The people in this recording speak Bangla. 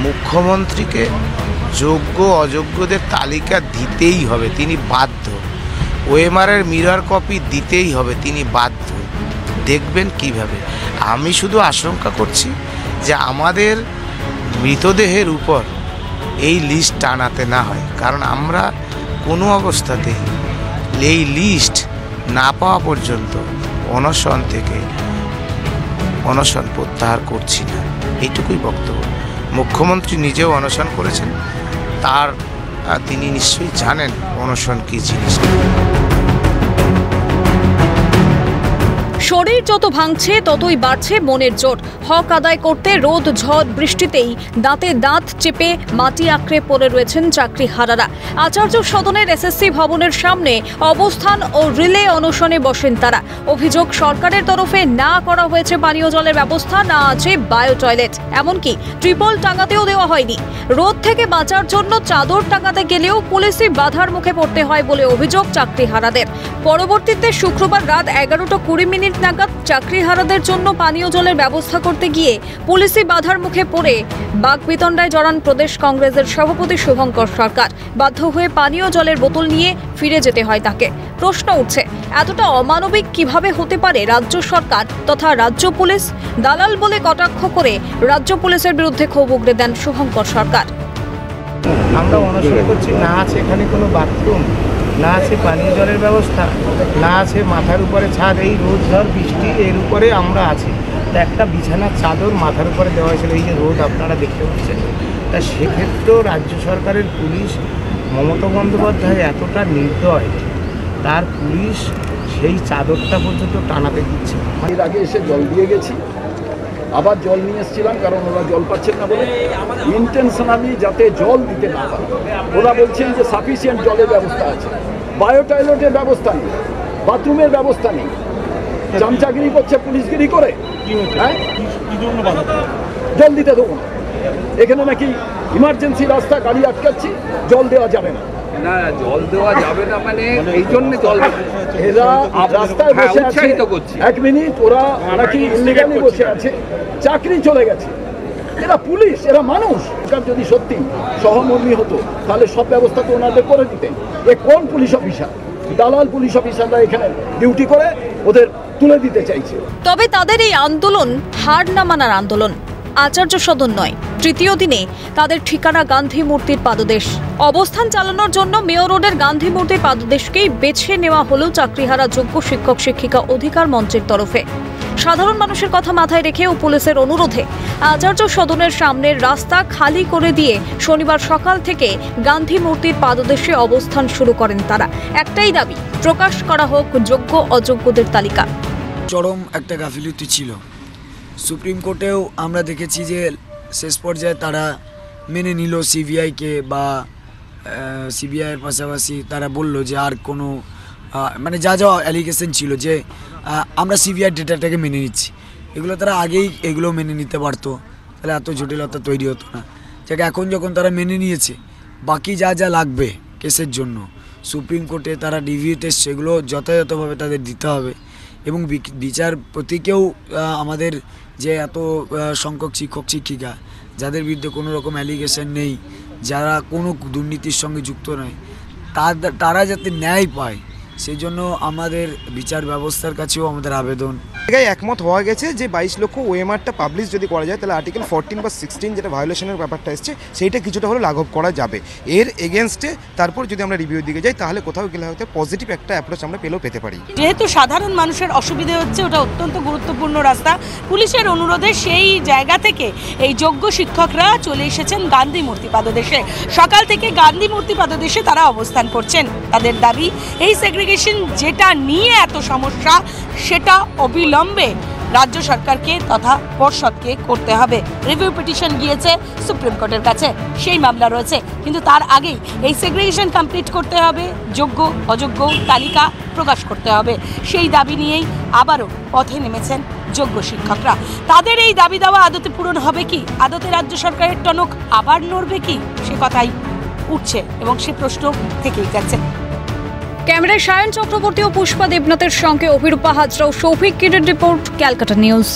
মুখ্যমন্ত্রীকে যোগ্য অযোগ্যদের তালিকা দিতেই হবে, তিনি বাধ্য। ওএমআরের মিরর কপি দিতেই হবে, তিনি বাধ্য। দেখবেন কিভাবে। আমি শুধু আশঙ্কা করছি যে আমাদের মৃতদেহের উপর এই লিস্ট টানাতে না হয়, কারণ আমরা কোনো অবস্থাতেই এই লিস্ট না পাওয়া পর্যন্ত অনশন প্রত্যাহার করছি না, এইটুকুই বক্তব্য। মুখ্যমন্ত্রী নিজেও অনশন করেছেন, তিনি নিশ্চয়ই জানেন অনশন কী জিনিস। শরীর যত ভাঙছে ততই বাড়ছে মনের জোর। হক আদায় করতে রোদ ঝড় বৃষ্টিতেই দাঁতে দাঁত চেপে মাটি আঁকড়ে পড়ে রয়েছেন চাকরিহারারা। আচার্য সদনের এসএসসি ভবনের সামনে অবস্থান ও রিলে অনশনে বসেন তারা। অভিযোগ, সরকারের তরফে না করা হয়েছে পানীয় জলের ব্যবস্থা, না আছে বায়ো টয়লেট, এমনকি ট্রিপল টাঙাতেও দেওয়া হয়নি। রোদ থেকে বাঁচার জন্য চাদর টাঙাতে গেলেও পুলিশি বাধার মুখে পড়তে হয় বলে অভিযোগ চাকরিহারাদের। পরবর্তীতে শুক্রবার রাত 11:20 নাগাদ চাকরিহারাদের জন্য পানীয় জলের ব্যবস্থা করতে গিয়ে পুলিশি বাধার মুখে পড়ে বাকবিতণ্ডায় জড়ান প্রদেশ কংগ্রেসের সভাপতি শুভঙ্কর সরকার। বাধ্য হয়ে পানীয় জলের বোতল নিয়ে ফিরে যেতে হয় তাকে। প্রশ্ন উঠছে, এতটা অমানবিক কিভাবে হতে পারে রাজ্য সরকার তথা রাজ্য পুলিশ? দালাল বলে কটাক্ষ করে রাজ্য পুলিশের বিরুদ্ধে ক্ষোভ উগরে দেন শুভঙ্কর সরকার। আমরা অনশন করছি, না আছে এখানে কোনো বাথরুম, না আছে পানীয় জলের ব্যবস্থা, না আছে মাথার উপরে ছাদ। এই রোদ ঝড় বৃষ্টি এর উপরে আমরা আছি। একটা বিছানার চাদর মাথার উপরে দেওয়া হয়েছিল, এই যে রোদ আপনারা দেখতে পাচ্ছেন। তা সেক্ষেত্রেও রাজ্য সরকারের পুলিশ, মমতা বন্দ্যোপাধ্যায় এতটা নির্দয়, তার পুলিশ সেই চাদরটা পর্যন্ত টানাতে দিচ্ছে। এর আগে এসে জল দিয়ে গেছি, আবার জল নিয়ে এসেছিলাম, কারণ ওরা জল পাচ্ছেন না বলে। ইন্টেনশনালি যাতে জল দিতে না পারে, ওরা বলছেন যে সাফিসিয়েন্ট জলের ব্যবস্থা আছে, বায়ো টয়লেটের ব্যবস্থা নেই, বাথরুমের ব্যবস্থা নেই। চামচাগিরি করছে পুলিশগিরি করে। হ্যাঁ, জল দিতে দেবো না, এখানে নাকি ইমার্জেন্সি রাস্তা, গাড়ি আটকাচ্ছি, জল দেওয়া যাবে না। না, জল দেওয়া যাবে না মানে এই জন্য জল এরা রাস্তায় বসে আছে। 1 মিনিট, ওরা নাকি ইলিগালি বসে আছে, চাকরি চলে গেছে। এরা পুলিশ, এরা মানুষ। যদি সত্যি সহমর্মী হতো তাহলে সব ব্যবস্থা তো ওনাদের করে দিতেন। এ কোন পুলিশ অফিসার? দালাল পুলিশ অফিসাররা এখানে ডিউটি করে ওদের তুলে দিতে চাইছে। তবে তাদের এই আন্দোলন হার না মানার আন্দোলন। আচার্য সদন নয়, তৃতীয় দিনে তাদের ঠিকানা গান্ধী মূর্তির পাদদেশ। অবস্থান চালানোর জন্য মেয়র রোডের গান্ধী মূর্তির পাদদেশকেই বেছে নেওয়া হলো চাকরিহারা যোগ্য শিক্ষক শিক্ষিকা অধিকার মঞ্চের তরফে। সাধারণ মানুষের কথা মাথায় রেখে ও পুলিশের অনুরোধে আচার্য সদনের সামনের রাস্তা খালি করে দিয়ে শনিবার সকাল থেকে গান্ধী মূর্তির পাদদেশে অবস্থান শুরু করেন তারা। একটাই দাবি, প্রকাশ করা হোক যোগ্য অযোগ্যদের তালিকা। চরম একটা গাফিলতি ছিল। সুপ্রিম কোর্টেও আমরা দেখেছি যে শেষ পর্যায়ে তারা মেনে নিল সিবিআইকে, বা সিবিআইয়ের পাশাপাশি তারা বলল যে আর কোনো মানে যা যা অ্যালিগেশন ছিল যে আমরা সিবিআই ডেটাটাকে মেনে নিচ্ছি, এগুলো তারা আগেই এগুলো মেনে নিতে পারতো, তাহলে এত জটিলতা তৈরি হতো না। যাকে এখন যখন তারা মেনে নিয়েছে, বাকি যা যা লাগবে কেসের জন্য সুপ্রিম কোর্টে তারা ডিভিউ টেস্ট, সেগুলো যথাযথভাবে তাদের দিতে হবে। এবং বিচারপতিকেও আমাদের যে এত সংখ্যক শিক্ষক শিক্ষিকা যাদের বিরুদ্ধে কোনো রকম অ্যালিগেশন নেই, যারা কোনো দুর্নীতির সঙ্গে যুক্ত নয়, তারা যাতে ন্যায় পায়, সেই জন্য আমাদের বিচার ব্যবস্থার কাছেও আমাদের আবেদন। একমত হওয়া গেছে যে 22 লক্ষ ওএমআরটা পাবলিশ যদি করা যায়, তাহলে আর্টিকেল 14 বা 16 যেটা ভায়োলেশনের ব্যাপারটা এসছে, সেইটা কিছুটা হলে লাঘব করা যাবে। এর এগেনস্টে তারপর যদি আমরা রিভিউর দিকে যাই, তাহলে কোথাও গেলে হয়তো পজিটিভ একটা অ্যাপ্রোচ আমরা পেতে পারি। যেহেতু সাধারণ মানুষের অসুবিধে হচ্ছে, ওটা অত্যন্ত গুরুত্বপূর্ণ রাস্তা। পুলিশের অনুরোধে সেই জায়গা থেকে এই যোগ্য শিক্ষকরা চলে এসেছেন গান্ধী মূর্তি পাদদেশে। সকাল থেকে গান্ধী মূর্তি পাদদেশে তারা অবস্থান করছেন। তাদের দাবি, এই সেগ্রিগেশন যেটা নিয়ে এত সমস্যা, সেটা অবিলম্বে রাজ্য সরকারকে তথা পর্ষদকে করতে হবে। রিভিউ পিটিশন গিয়েছে সুপ্রিম কোর্টের কাছে, সেই মামলা রয়েছে। কিন্তু তার আগেই এই সেগ্রিগেশন কমপ্লিট করতে হবে, যোগ্য অযোগ্য তালিকা প্রকাশ করতে হবে। সেই দাবি নিয়েই আবারও পথে নেমেছেন যোগ্য শিক্ষকরা। তাদের এই দাবি দেওয়া আদতে পূরণ হবে কি? আদতে রাজ্য সরকারের টনক আবার নড়বে কি? সে কথাই উঠছে এবং সে প্রশ্ন থেকেই যাচ্ছে। ক্যামেরায় সায়ন চক্রবর্তী ও পুষ্পা দেবনাথের সঙ্গে অভিরূপা হাজরা ও শৌভিক কিরের রিপোর্ট, ক্যালকাটা নিউজ।